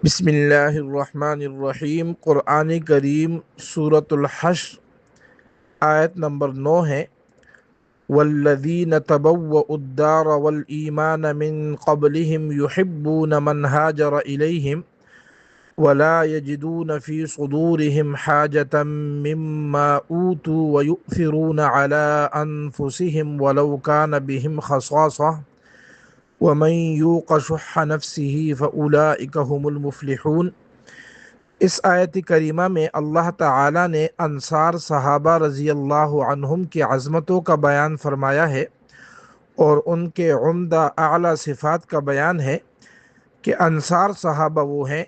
بسم اللہ الرحمن الرحیم۔ قرآن کریم سورۃ الحشر آیت نمبر 9 ہے۔ والذین تبوؤوا الدار والایمان من قبلہم یحبون من ہاجر الیہم ولا یجدون فی صدورہم حاجة مما اوتوا ویؤثرون علی انفسہم ولو کان بہم خصاصہ ومن یوق شح نفسہ فاولئک هم المفلحون۔ اس آیت کریمہ میں اللہ تعالیٰ نے انصار صحابہ رضی اللہ عنہم کی عظمتوں کا بیان فرمایا ہے اور ان کے عمدہ اعلیٰ صفات کا بیان ہے کہ انصار صحابہ وہ ہیں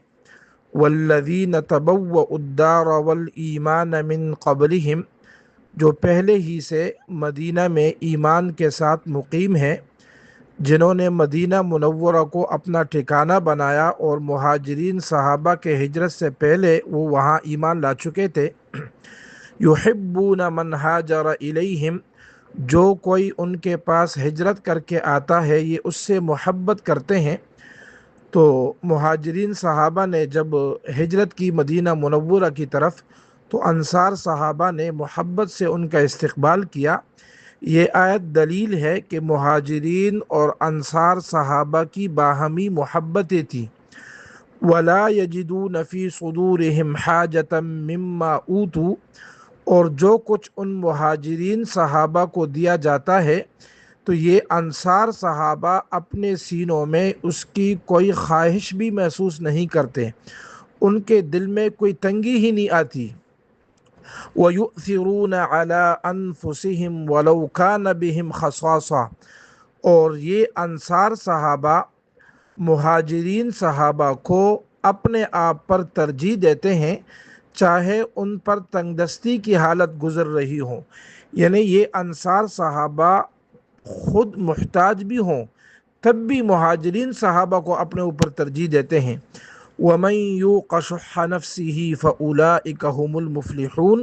والذین تبوؤوا الدار والایمان من قبلہم، جو پہلے ہی سے مدینہ میں ایمان کے ساتھ مقیم ہیں، جنہوں نے مدینہ منورہ کو اپنا ٹھکانہ بنایا اور مہاجرین صحابہ کے ہجرت سے پہلے وہ وہاں ایمان لا چکے تھے۔ یحبون من ہاجر الیہم، جو کوئی ان کے پاس ہجرت کر کے آتا ہے یہ اس سے محبت کرتے ہیں۔ تو مہاجرین صحابہ نے جب ہجرت کی مدینہ منورہ کی طرف، تو انصار صحابہ نے محبت سے ان کا استقبال کیا۔ یہ آیت دلیل ہے کہ مہاجرین اور انصار صحابہ کی باہمی محبتیں تھیں۔ وَلَا يَجِدُونَ فِي صُدُورِهِمْ حَاجَةً مِّمَّا أُوتُوا، اور جو کچھ ان مہاجرین صحابہ کو دیا جاتا ہے تو یہ انصار صحابہ اپنے سینوں میں اس کی کوئی خواہش بھی محسوس نہیں کرتے، ان کے دل میں کوئی تنگی ہی نہیں آتی۔ وَيُؤْثِرُونَ عَلَىٰ أَنفُسِهِمْ وَلَوْ كَانَ بِهِمْ خَصَاصَةٌ، اور یہ انصار صحابہ مہاجرین صحابہ کو اپنے آپ پر ترجیح دیتے ہیں، چاہے ان پر تنگ دستی کی حالت گزر رہی ہو۔ یعنی یہ انصار صحابہ خود محتاج بھی ہوں تب بھی مہاجرین صحابہ کو اپنے اوپر ترجیح دیتے ہیں۔ وَمَن یوق شح نفسہ فاولئک هم المفلحون،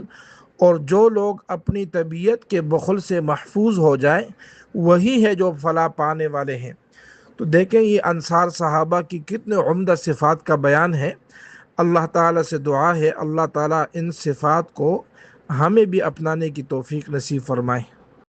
اور جو لوگ اپنی طبیعت کے بخل سے محفوظ ہو جائیں وہی ہے جو فلاح پانے والے ہیں۔ تو دیکھیں یہ انصار صحابہ کی کتنے عمدہ صفات کا بیان ہے۔ اللہ تعالیٰ سے دعا ہے اللہ تعالیٰ ان صفات کو ہمیں بھی اپنانے کی توفیق نصیب فرمائے۔